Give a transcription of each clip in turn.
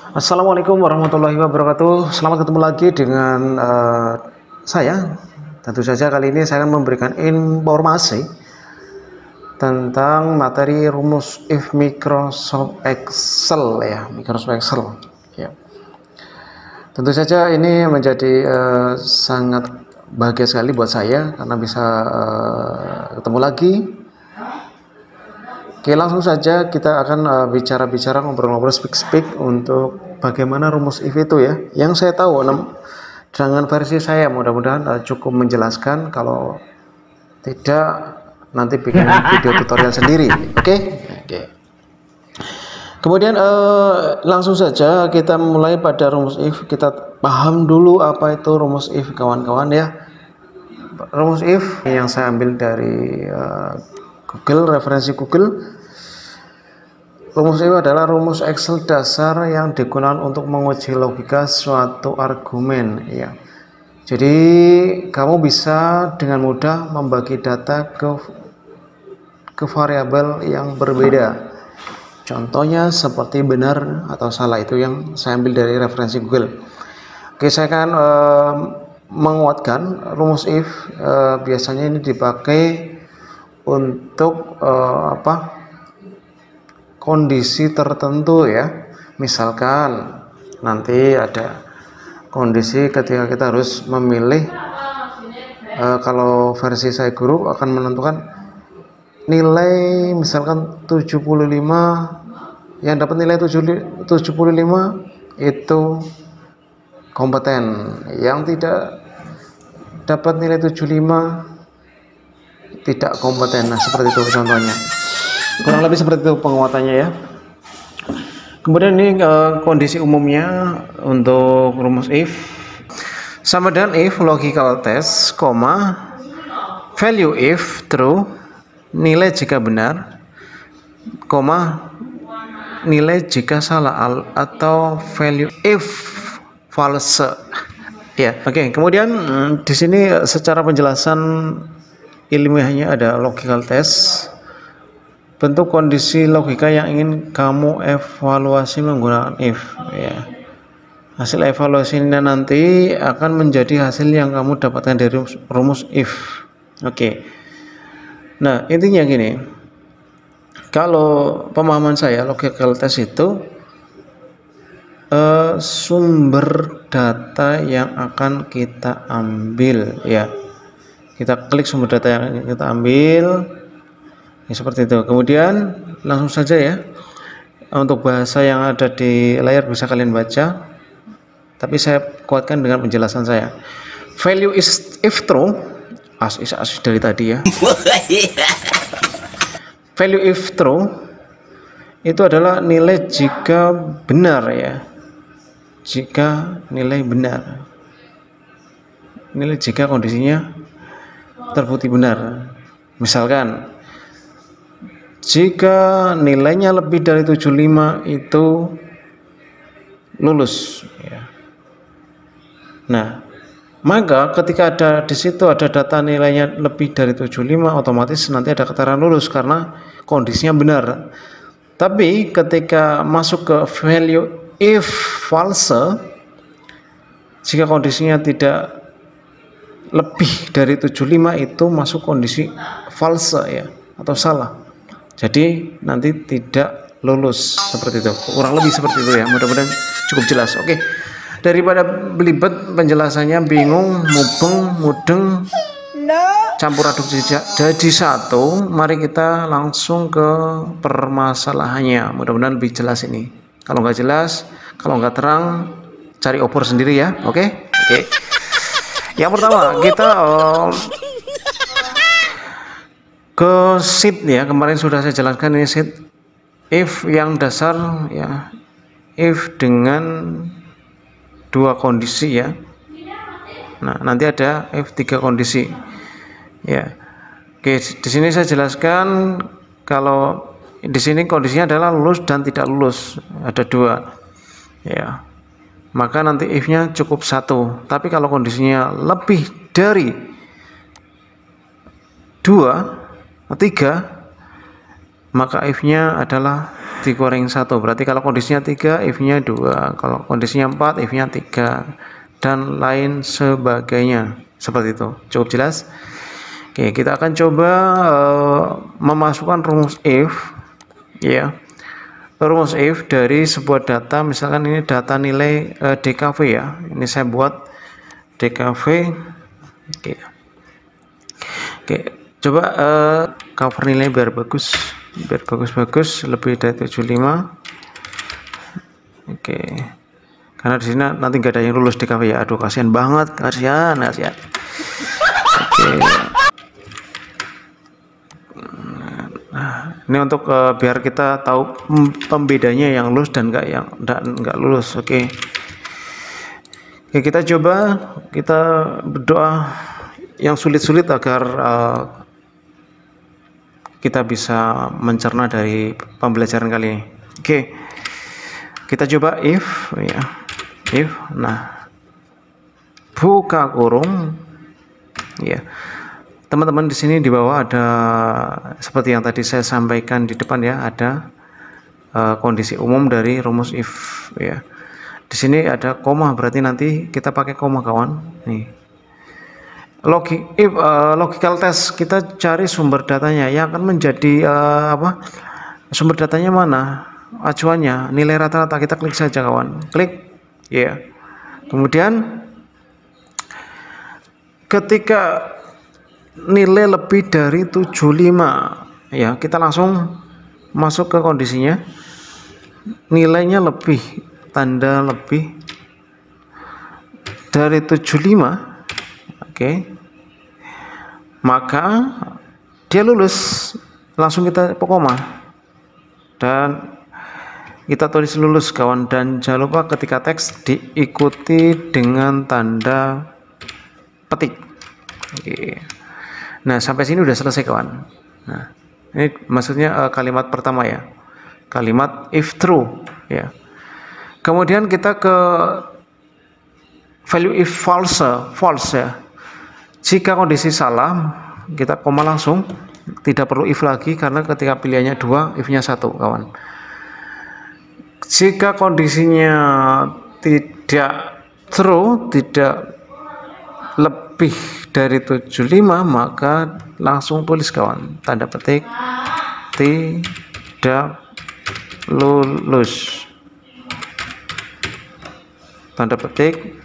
Assalamualaikum warahmatullahi wabarakatuh. Selamat ketemu lagi dengan saya. Tentu saja kali ini saya akan memberikan informasi tentang materi rumus if Microsoft Excel ya, Microsoft Excel. Ya. Tentu saja ini menjadi sangat bahagia sekali buat saya karena bisa ketemu lagi. Oke, langsung saja kita akan bicara-bicara, ngobrol-ngobrol, speak untuk bagaimana rumus if itu ya. Yang saya tahu dengan versi saya mudah-mudahan cukup menjelaskan. Kalau tidak nanti bikin video tutorial sendiri. Oke? Kemudian langsung saja kita mulai pada rumus if. Kita paham dulu apa itu rumus if, kawan-kawan ya. Rumus if yang saya ambil dari Google, referensi Google. Rumus if adalah rumus Excel dasar yang digunakan untuk menguji logika suatu argumen ya. Jadi kamu bisa dengan mudah membagi data ke variabel yang berbeda. Contohnya seperti benar atau salah, itu yang saya ambil dari referensi Google. Oke, saya akan menguatkan rumus if. Biasanya ini dipakai untuk kondisi tertentu ya. Misalkan nanti ada kondisi ketika kita harus memilih, kalau versi saya guru akan menentukan nilai misalkan 75, yang dapat nilai 75 itu kompeten, yang tidak dapat nilai 75 tidak kompeten. Nah, seperti itu contohnya, kurang lebih seperti itu penguatannya ya. Kemudian ini kondisi umumnya untuk rumus if sama dengan if logical test, value if true, nilai jika benar, nilai jika salah, atau value if false ya. Oke, kemudian di sini secara penjelasan ilmiahnya ada logical test, bentuk kondisi logika yang ingin kamu evaluasi menggunakan if ya. Hasil evaluasinya nanti akan menjadi hasil yang kamu dapatkan dari rumus if. Oke. Nah, intinya gini, kalau pemahaman saya logical test itu sumber data yang akan kita ambil ya. Kita klik sumber data yang kita ambil ya, seperti itu. Kemudian langsung saja ya, untuk bahasa yang ada di layar bisa kalian baca, tapi saya kuatkan dengan penjelasan saya. Value is if true, as dari tadi ya. Value if true itu adalah nilai jika benar ya. Jika nilai benar, nilai jika kondisinya terbukti benar. Misalkan jika nilainya lebih dari 75 itu lulus ya. Nah, maka ketika ada di situ ada data nilainya lebih dari 75, otomatis nanti ada keterangan lulus karena kondisinya benar. Tapi ketika masuk ke value if false, jika kondisinya tidak lebih dari 75 itu masuk kondisi false ya, atau salah. Jadi nanti tidak lulus, seperti itu. Kurang lebih seperti itu ya. Mudah-mudahan cukup jelas. Oke. Daripada belibet penjelasannya, bingung, mudeng, campur aduk jadi satu, mari kita langsung ke permasalahannya. Mudah-mudahan lebih jelas ini. Kalau nggak jelas, kalau nggak terang, cari opor sendiri ya. Oke. Yang pertama kita ke sheet ya. Kemarin sudah saya jelaskan ini sheet if yang dasar ya. If dengan dua kondisi ya. Nah, nanti ada if tiga kondisi ya. Oke, di sini saya jelaskan kalau di sini kondisinya adalah lulus dan tidak lulus, ada dua ya. Maka nanti if-nya cukup satu. Tapi kalau kondisinya lebih dari 2, 3, maka if-nya adalah dikurang 1. Berarti kalau kondisinya 3, if-nya 2. Kalau kondisinya 4, if-nya 3. Dan lain sebagainya. Seperti itu. Cukup jelas? Oke, kita akan coba memasukkan rumus if, ya. Rumus if dari sebuah data, misalkan ini data nilai DKV ya. Ini saya buat DKV. Oke, coba cover nilai biar bagus, lebih dari 75. Oke, karena di sini nanti nggak ada yang lulus DKV ya. Aduh, kasihan banget, kasihan. Oke. Nah, ini untuk biar kita tahu pembedanya yang lulus dan nggak lulus. Oke, kita coba, kita berdoa yang sulit-sulit agar kita bisa mencerna dari pembelajaran kali ini. Oke, kita coba if, ya, if. Nah, buka kurung, ya. Teman-teman di sini di bawah ada seperti yang tadi saya sampaikan di depan ya, ada kondisi umum dari rumus if ya. Di sini ada koma, berarti nanti kita pakai koma kawan. Nih. Logical test, kita cari sumber datanya yang akan menjadi sumber datanya mana? Acuannya, nilai rata-rata, kita klik saja kawan. Klik ya. Kemudian ketika nilai lebih dari 75 ya, kita langsung masuk ke kondisinya, nilainya lebih, tanda lebih dari 75. Oke, maka dia lulus, langsung kita koma dan kita tulis lulus kawan. Dan jangan lupa ketika teks diikuti dengan tanda petik. Oke. Nah, sampai sini udah selesai kawan. Nah, ini maksudnya kalimat pertama ya, kalimat if true ya. Kemudian kita ke value if false ya. Jika kondisi salah, kita koma langsung, tidak perlu if lagi karena ketika pilihannya 2, if-nya 1 kawan. Jika kondisinya tidak true, tidak lebih dari 75, maka langsung tulis kawan, tanda petik tidak lulus, tanda petik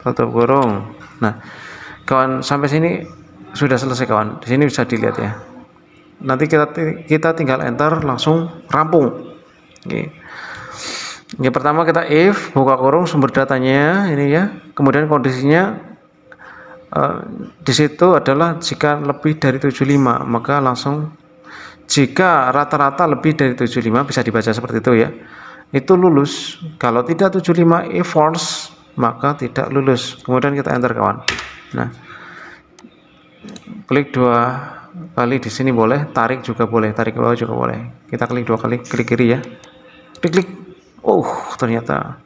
tutup kurung. Nah kawan, sampai sini sudah selesai kawan. Di sini bisa dilihat ya, nanti kita tinggal enter, langsung rampung. Oke. Yang pertama kita if, buka kurung, sumber datanya ini ya, kemudian kondisinya di situ adalah jika lebih dari 75, maka langsung, jika rata-rata lebih dari 75, bisa dibaca seperti itu ya, itu lulus. Kalau tidak 75, if false, maka tidak lulus. Kemudian kita enter kawan. Nah, klik 2 kali di sini boleh, tarik juga boleh, tarik ke bawah juga boleh. Kita klik 2 kali, klik kiri ya, klik. Oh, ternyata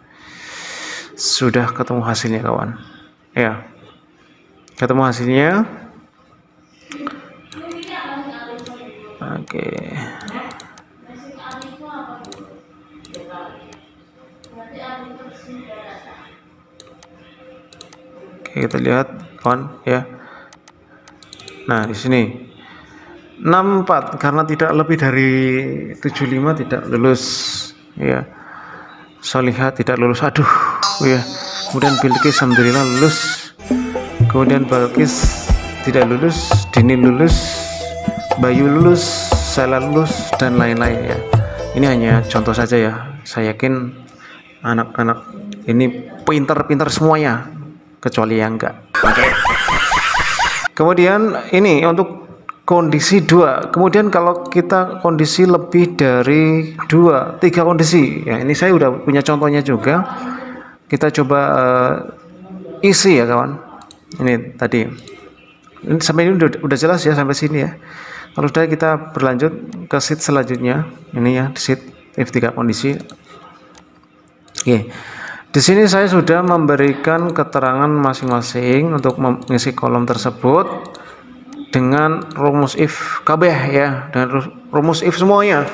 sudah ketemu hasilnya kawan ya. Ketemu hasilnya. Oke. Oke, kita lihat kawan ya. Nah, di sini 64 karena tidak lebih dari 75 tidak lulus ya. Solihah tidak lulus, aduh ya. Kemudian Bilqis alhamdulillah lulus. Kemudian Balkis tidak lulus, Dini lulus, Bayu lulus, Sela lulus, dan lain-lain ya. Ini hanya contoh saja ya. Saya yakin anak-anak ini pintar-pintar semuanya, kecuali yang enggak. Oke. Kemudian ini untuk kondisi 2. Kemudian kalau kita kondisi lebih dari 2, 3 kondisi ya. Ini saya udah punya contohnya juga. Kita coba isi ya kawan. Ini tadi, ini sampai ini udah jelas ya sampai sini ya. Kalau sudah, kita berlanjut ke sheet selanjutnya. Ini ya, sheet if 3 kondisi. Oke, di sini saya sudah memberikan keterangan masing-masing untuk mengisi kolom tersebut. dengan rumus if kabeh ya, dan rumus if semuanya.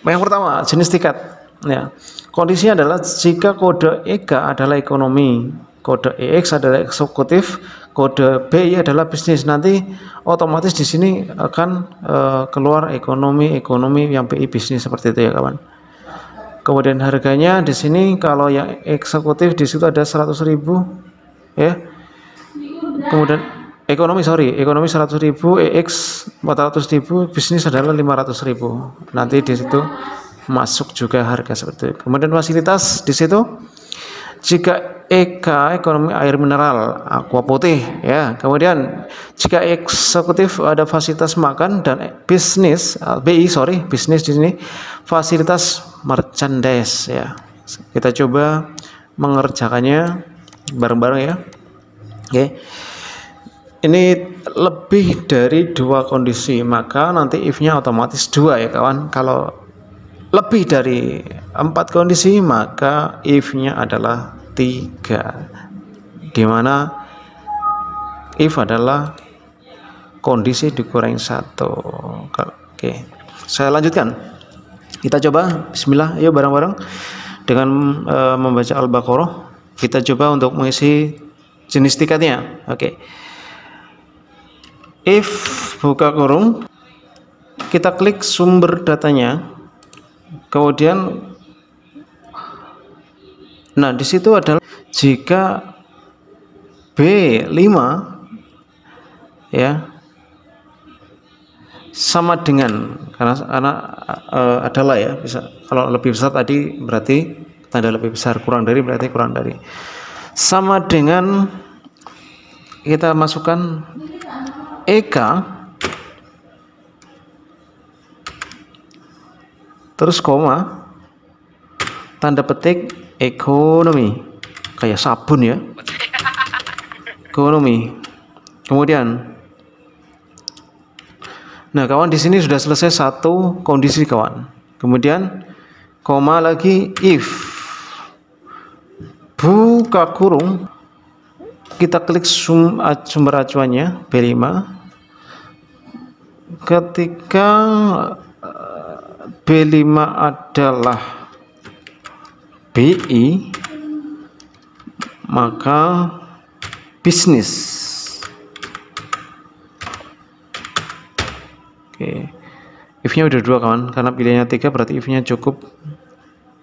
Yang pertama, jenis tiket ya. Kondisinya adalah jika kode EK adalah ekonomi, kode EX adalah eksekutif, kode BI adalah bisnis. Nanti otomatis di sini akan keluar ekonomi yang BI bisnis, seperti itu ya kawan. Kemudian harganya di sini kalau yang eksekutif di situ ada 100.000 ya. Kemudian ekonomi 100.000, EX 400.000, bisnis adalah 500.000. Nanti di situ masuk juga harga seperti itu. Kemudian fasilitas di situ jika EK ekonomi air mineral, aqua putih ya. Kemudian jika eksekutif ada fasilitas makan, dan bisnis bisnis di sini fasilitas merchandise ya. Kita coba mengerjakannya bareng-bareng ya. Oke. Ini lebih dari 2 kondisi, maka nanti if-nya otomatis 2 ya kawan. Kalau lebih dari 4 kondisi, maka if-nya adalah 3, dimana if adalah kondisi dikurangi 1. Oke, saya lanjutkan. Kita coba, bismillah, yuk bareng-bareng dengan membaca Al-Baqarah. Kita coba untuk mengisi jenis tiketnya. Oke. If buka kurung, kita klik sumber datanya. Kemudian nah di situ adalah jika B5 ya sama dengan, karena adalah ya, bisa kalau lebih besar tadi berarti tanda lebih besar, kurang dari berarti kurang dari, sama dengan kita masukkan EK terus koma tanda petik ekonomi, kayak sabun ya, ekonomi. Kemudian nah kawan, di sini sudah selesai 1 kondisi kawan. Kemudian koma lagi, if buka kurung, kita klik sumber acuannya B5. Ketika B5 adalah BI, maka bisnis. Oke, if-nya udah 2 kawan, karena pilihannya 3 berarti if-nya cukup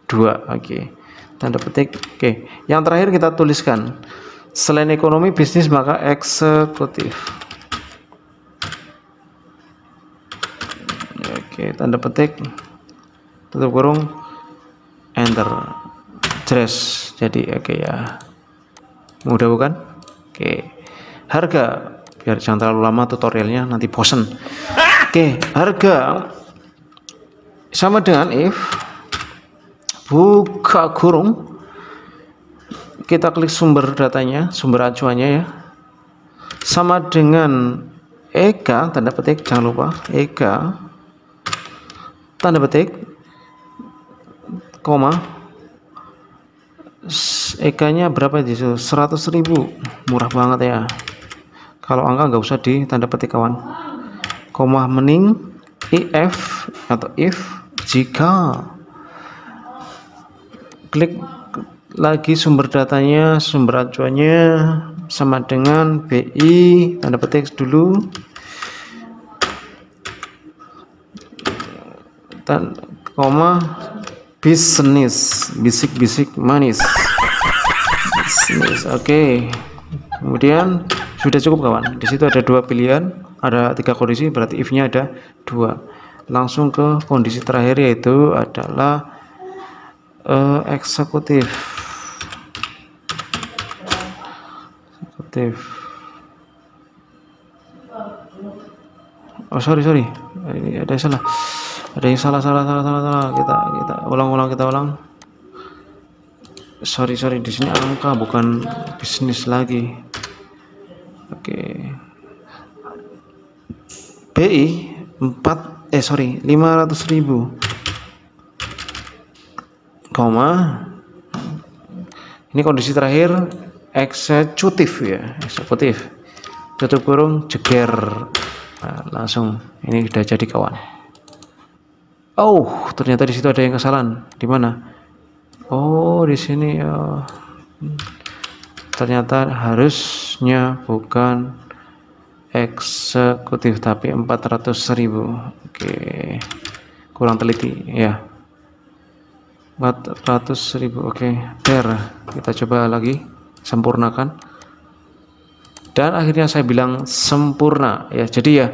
2. Oke, tanda petik. Oke, yang terakhir kita tuliskan selain ekonomi bisnis maka eksekutif. Oke, tanda petik, tutup kurung, enter, jelas. Jadi oke ya, mudah bukan? Oke, harga, biar jangan terlalu lama tutorialnya, nanti bosen. Oke, harga sama dengan if buka kurung, kita klik sumber datanya, sumber acuannya ya, sama dengan EK, tanda petik, jangan lupa EK, tanda petik, koma, EK-nya berapa di situ? 100.000, murah banget ya. Kalau angka nggak usah di tanda petik kawan. Koma mening if atau if jika, klik lagi sumber datanya, sumber acuannya sama dengan BI, tanda petik dulu, koma bisnis, bisik-bisik manis, bisnis. Oke, kemudian sudah cukup kawan. Di situ ada 2 pilihan, ada 3 kondisi, berarti if-nya ada 2. Langsung ke kondisi terakhir, yaitu adalah eksekutif. Oh sorry, ini ada salah. Ada yang salah. Kita ulang. Sorry, di sini angka bukan bisnis lagi. Oke. BI 500.000, koma, ini kondisi terakhir eksekutif ya, eksekutif. tutup kurung, jeger. Nah, langsung ini sudah jadi kawan. Oh, ternyata di situ ada yang kesalahan. Di mana? Oh, di sini ya. Ternyata harusnya bukan eksekutif tapi 400.000. Oke. Kurang teliti ya. 400.000. Oke, kita coba lagi sempurnakan. Dan akhirnya saya bilang sempurna ya. Jadi ya,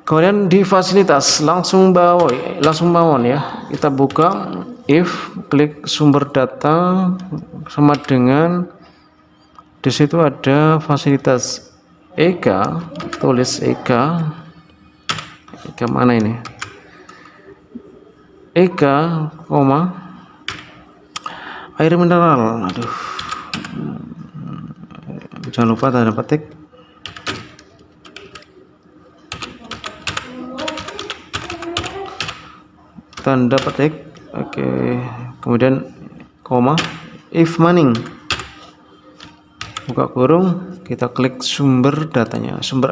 kemudian di fasilitas langsung bawaan ya, kita buka if, klik sumber data sama dengan di situ ada fasilitas EK, tulis EK mana ini, EK koma air mineral. Aduh, jangan lupa tanda petik, oke, kemudian koma if maning, buka kurung, kita klik sumber datanya, sumber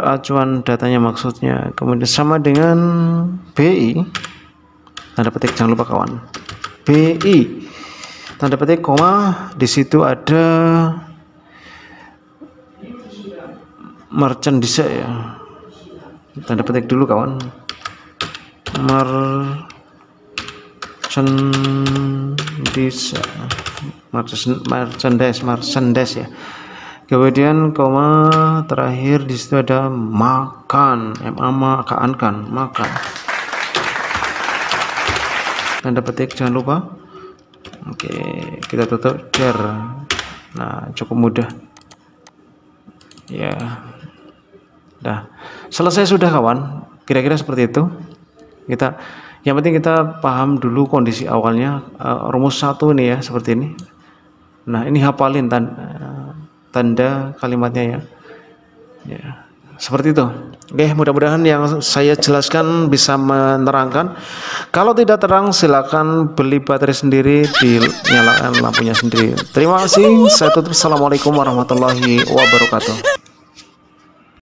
acuan datanya maksudnya, kemudian sama dengan BI, tanda petik, jangan lupa kawan, BI, tanda petik, koma, di situ ada merchandise ya, tanda petik dulu kawan, merchandise ya, kemudian koma terakhir di situ ada makan, makan, tanda petik, jangan lupa. Oke, kita tutup share. Nah, cukup mudah ya. Dah selesai sudah kawan, kira-kira seperti itu. Yang penting kita paham dulu kondisi awalnya, rumus 1 nih ya, seperti ini. Nah, ini hafalin tanda kalimatnya ya, seperti itu. Oke, mudah-mudahan yang saya jelaskan bisa menerangkan. Kalau tidak terang, silakan beli baterai sendiri, dinyalakan lampunya sendiri. Terima kasih, saya tutup. Assalamualaikum warahmatullahi wabarakatuh.